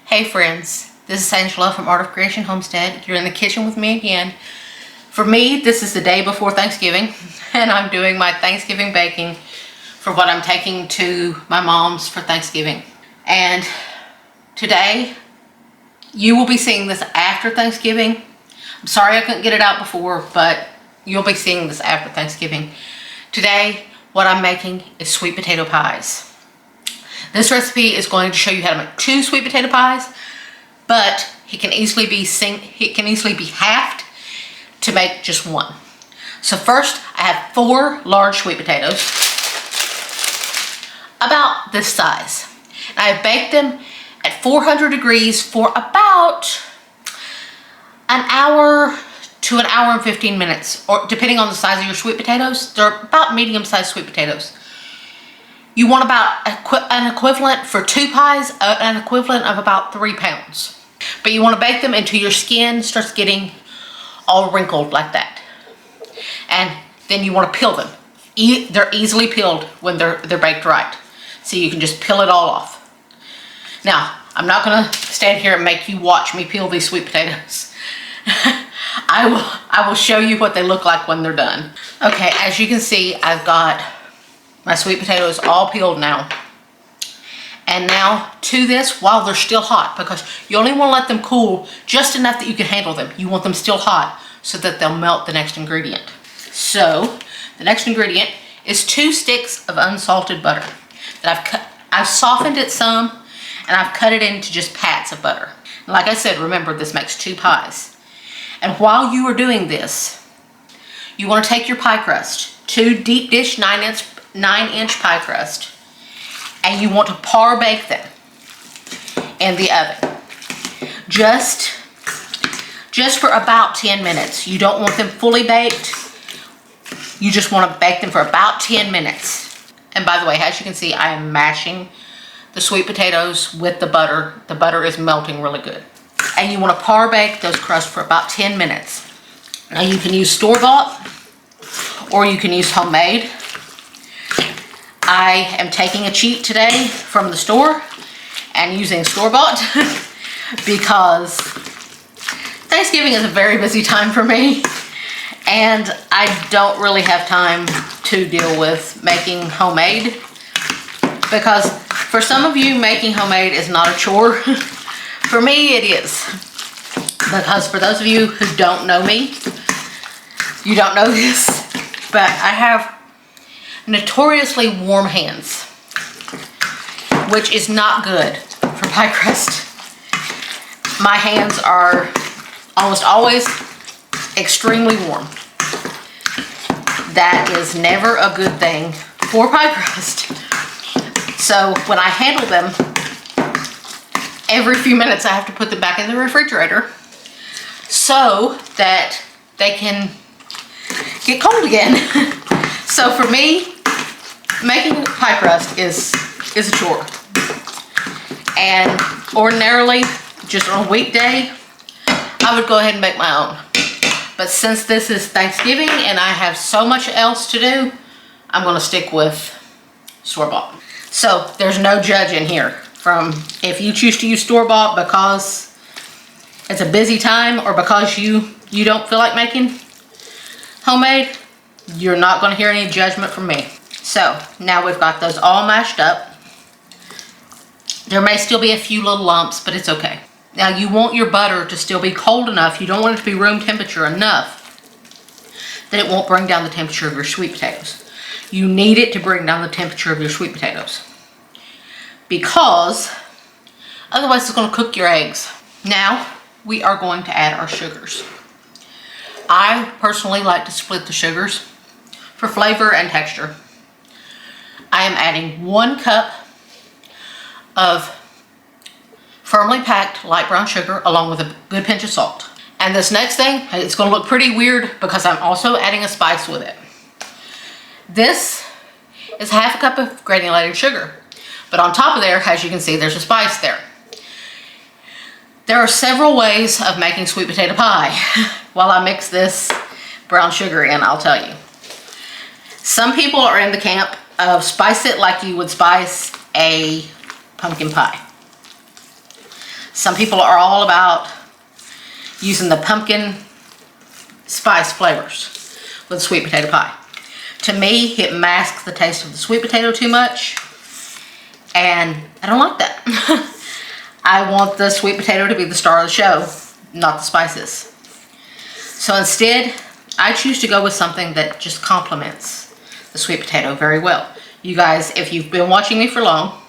Hey friends, this is Angela from Art of Creation Homestead. You're in the kitchen with me again. For me, this is the day before Thanksgiving, and I'm doing my Thanksgiving baking for what I'm taking to my mom's for Thanksgiving. And today, you will be seeing this after Thanksgiving. I'm sorry I couldn't get it out before, but you'll be seeing this after Thanksgiving. Today, what I'm making is sweet potato pies. This recipe is going to show you how to make 2 sweet potato pies, but it can easily be halved to make just 1. So first, I have 4 large sweet potatoes, about this size. And I have baked them at 400 degrees for about an hour to an hour and 15 minutes, or depending on the size of your sweet potatoes. They're about medium-sized sweet potatoes. You want about an equivalent for 2 pies, an equivalent of about 3 pounds. But you want to bake them until your skin starts getting all wrinkled like that. And then you want to peel them. They're easily peeled when they're baked right. So you can just peel it all off. Now, I'm not going to stand here and make you watch me peel these sweet potatoes. I will show you what they look like when they're done. Okay, as you can see, I've got my sweet potatoes all peeled now. And now to this, while they're still hot, because you only want to let them cool just enough that you can handle them. You want them still hot so that they'll melt the next ingredient. So the next ingredient is 2 sticks of unsalted butter that I've softened it some, and I've cut it into just pats of butter. And like I said, remember, this makes 2 pies. And while you are doing this, you want to take your pie crust, 2 deep dish 9-inch pie crust, and you want to par bake them in the oven. Just for about 10 minutes. You don't want them fully baked. You just want to bake them for about 10 minutes. And by the way, as you can see, I am mashing the sweet potatoes with the butter. The butter is melting really good. And you want to par bake those crusts for about 10 minutes. Now you can use store-bought or you can use homemade. I am taking a cheat today from the store and using store-bought because Thanksgiving is a very busy time for me, and I don't really have time to deal with making homemade, because for some of you, making homemade is not a chore. For me, it is, because for those of you who don't know me, you don't know this, but I have notoriously warm hands, which is not good for pie crust. My hands are almost always extremely warm. That is never a good thing for pie crust. So when I handle them, every few minutes I have to put them back in the refrigerator so that they can get cold again. So for me, making pie crust is a chore. And ordinarily, just on a weekday, I would go ahead and make my own. But since this is Thanksgiving and I have so much else to do, I'm going to stick with store-bought. So there's no judging here from if you choose to use store-bought because it's a busy time or because you don't feel like making homemade. You're not going to hear any judgment from me. So now we've got those all mashed up. There may still be a few little lumps, but it's okay. Now you want your butter to still be cold enough. You don't want it to be room temperature enough that it won't bring down the temperature of your sweet potatoes. You need it to bring down the temperature of your sweet potatoes, because otherwise it's going to cook your eggs. Now we are going to add our sugars. I personally like to split the sugars for flavor and texture. I am adding 1 cup of firmly packed light brown sugar along with a good pinch of salt. And this next thing, it's going to look pretty weird because I'm also adding a spice with it. This is 1/2 cup of granulated sugar. But on top of there, as you can see, there's a spice there. There are several ways of making sweet potato pie. While I mix this brown sugar in, I'll tell you. Some people are in the camp of spice it like you would spice a pumpkin pie. Some people are all about using the pumpkin spice flavors with sweet potato pie. To me, it masks the taste of the sweet potato too much, and I don't like that. I want the sweet potato to be the star of the show, not the spices. So instead, I choose to go with something that just complements the sweet potato very well. You guys, if you've been watching me for long,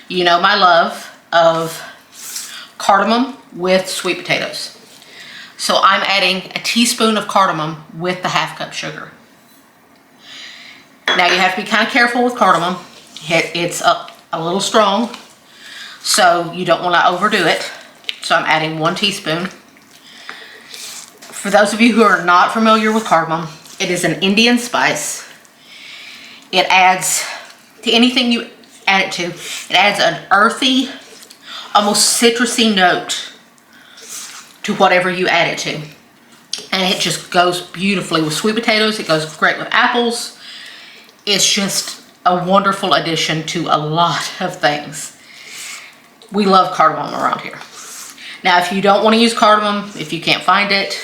you know my love of cardamom with sweet potatoes. So I'm adding a teaspoon of cardamom with the half cup sugar. Now you have to be kind of careful with cardamom. It's a little strong, so you don't want to overdo it. So I'm adding 1 teaspoon. For those of you who are not familiar with cardamom, it is an Indian spice. It adds to anything you add it to. It adds an earthy, almost citrusy note to whatever you add it to. And it just goes beautifully with sweet potatoes. It goes great with apples. It's just a wonderful addition to a lot of things. We love cardamom around here. Now, if you don't want to use cardamom, if you can't find it,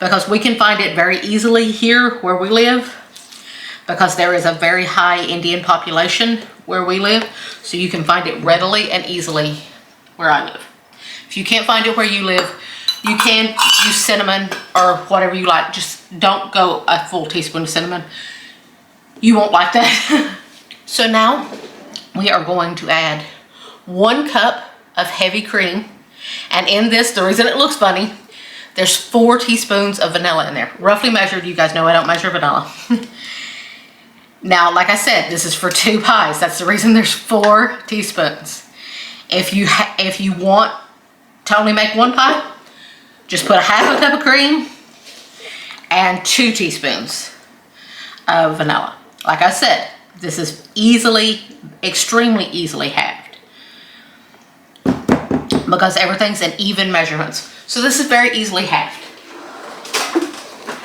because we can find it very easily here where we live, because there is a very high Indian population where we live, so you can find it readily and easily where I live. If you can't find it where you live, you can use cinnamon or whatever you like. Just don't go a full teaspoon of cinnamon. You won't like that. So now we are going to add 1 cup of heavy cream. And in this, the reason it looks funny, there's 4 teaspoons of vanilla in there. Roughly measured, you guys know I don't measure vanilla. Now, like I said, this is for 2 pies. That's the reason there's 4 teaspoons. If you want to only make 1 pie, just put a half a cup of cream and 2 teaspoons of vanilla. Like I said, this is easily, extremely easily halved, because everything's in even measurements. So this is very easily halved.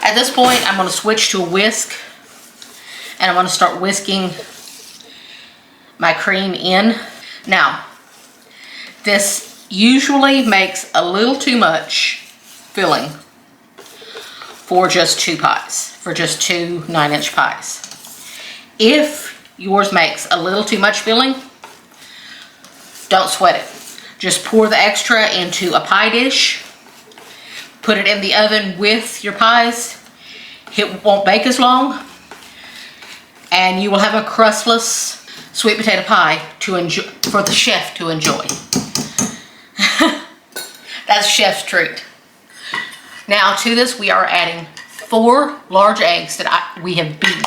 At this point, I'm going to switch to a whisk, and I'm going to start whisking my cream in. Now, this usually makes a little too much filling for just 2 pies, for just 2 9-inch pies. If yours makes a little too much filling, don't sweat it. Just pour the extra into a pie dish, put it in the oven with your pies. It won't bake as long, and you will have a crustless sweet potato pie to enjoy, for the chef to enjoy. That's chef's treat. Now to this, we are adding 4 large eggs that we have beaten.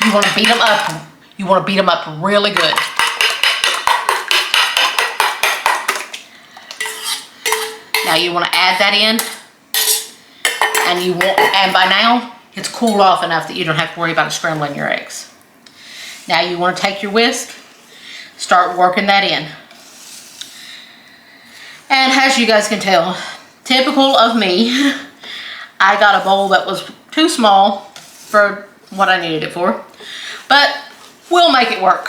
You want to beat them up. You want to beat them up really good. Now you want to add that in, and by now it's cooled off enough that you don't have to worry about scrambling your eggs. Now you want to take your whisk, start working that in. And as you guys can tell, typical of me, I got a bowl that was too small for what I needed it for, but we'll make it work.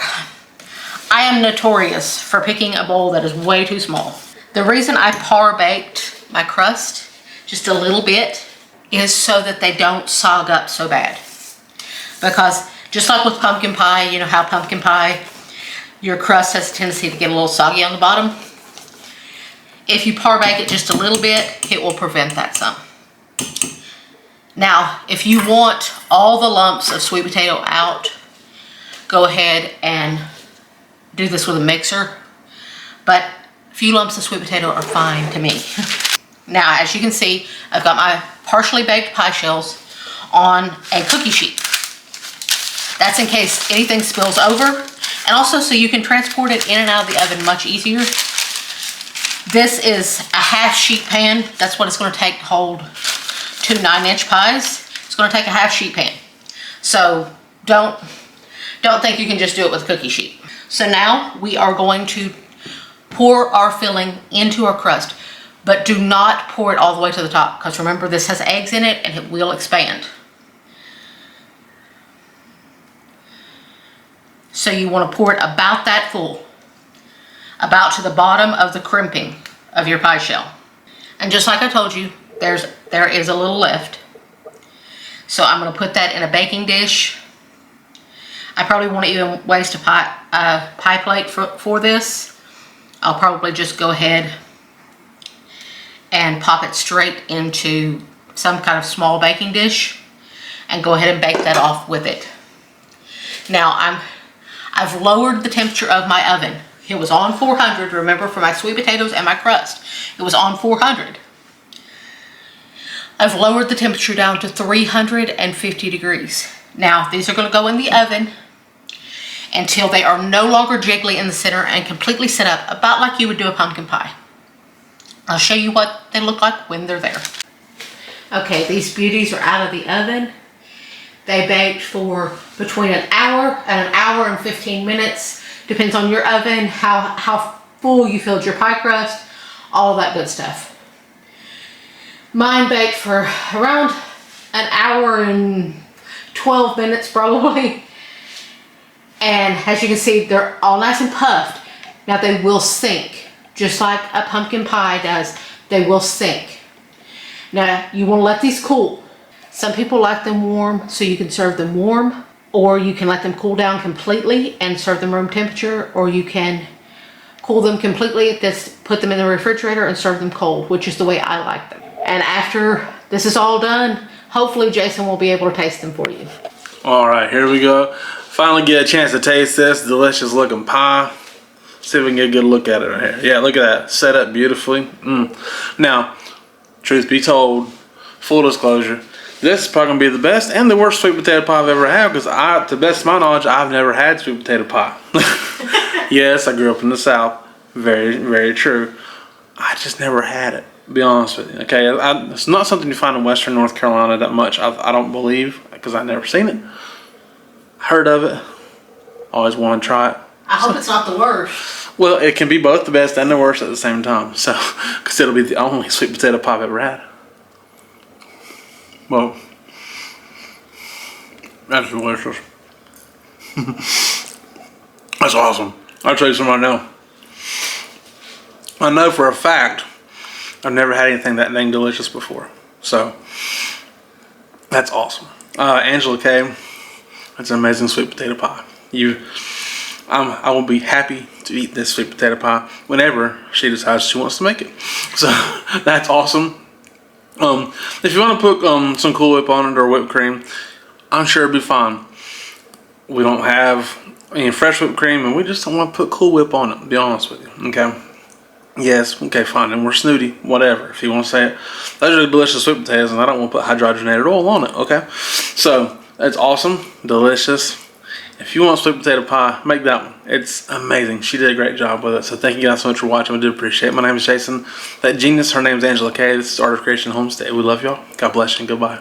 I am notorious for picking a bowl that is way too small. The reason I par baked my crust just a little bit is so that they don't sog up so bad. Because just like with pumpkin pie, you know how pumpkin pie, your crust has a tendency to get a little soggy on the bottom. If you par bake it just a little bit, it will prevent that some. Now, if you want all the lumps of sweet potato out, go ahead and do this with a mixer. But a few lumps of sweet potato are fine to me. Now, as you can see, I've got my partially baked pie shells on a cookie sheet. That's in case anything spills over, and also so you can transport it in and out of the oven much easier. This is a half sheet pan. That's what it's going to take to hold 2 9-inch pies. It's going to take a half sheet pan. So don't think you can just do it with a cookie sheet. So now we are going to pour our filling into our crust, but do not pour it all the way to the top, because remember, this has eggs in it and it will expand. So you want to pour it about that full. about to the bottom of the crimping of your pie shell. And just like I told you, there is a little left. So I'm going to put that in a baking dish. I probably won't even waste a pie plate for this. I'll probably just go ahead and pop it straight into some kind of small baking dish and go ahead and bake that off with it. Now I've lowered the temperature of my oven. It was on 400, remember, for my sweet potatoes and my crust. It was on 400. I've lowered the temperature down to 350 degrees. Now, these are going to go in the oven until they are no longer jiggly in the center and completely set up, about like you would do a pumpkin pie. I'll show you what they look like when they're there. Okay, these beauties are out of the oven. They baked for between an hour and an hour and 15 minutes. Depends on your oven, how full you filled your pie crust, all of that good stuff. Mine baked for around an hour and 12 minutes probably. And as you can see, they're all nice and puffed. Now they will sink, just like a pumpkin pie does. They will sink. Now you want to let these cool. Some people like them warm, so you can serve them warm, or you can let them cool down completely and serve them room temperature, or you can cool them completely, just put them in the refrigerator and serve them cold, which is the way I like them. And after this is all done, hopefully Jason will be able to taste them for you. All right, here we go. Finally get a chance to taste this delicious looking pie. See if we can get a good look at it right here. Yeah, look at that, set up beautifully. Now, truth be told, full disclosure, this is probably gonna be the best and the worst sweet potato pie I've ever had, because to the best of my knowledge, I've never had sweet potato pie. Yes, I grew up in the South. Very, very true. I just never had it, to be honest with you. Okay, it's not something you find in Western North Carolina that much. I don't believe, because I've never seen it. Heard of it. Always want to try it. I hope it's not the worst. Well, it can be both the best and the worst at the same time. So, because it'll be the only sweet potato pie I've ever had. Well, that's delicious. That's awesome. I'll tell you something right now. I know for a fact I've never had anything that dang delicious before. So, that's awesome. Angela Kay, that's an amazing sweet potato pie. I will be happy to eat this sweet potato pie whenever she decides she wants to make it. So, that's awesome. If you want to put some Cool Whip on it or whipped cream, I'm sure it'll be fine. We don't have any fresh whipped cream, and we just don't want to put Cool Whip on it, to be honest with you. Okay? Yes, okay, fine. And we're snooty, whatever, if you want to say it. Those are delicious sweet potatoes, and I don't want to put hydrogenated oil on it, okay? So, that's awesome, delicious. If you want sweet potato pie, make that one. It's amazing. She did a great job with it. So thank you guys so much for watching. We do appreciate it. My name is Jason. That genius, her name is Angela Kay. This is Art of Creation Homestead. We love y'all. God bless you and goodbye.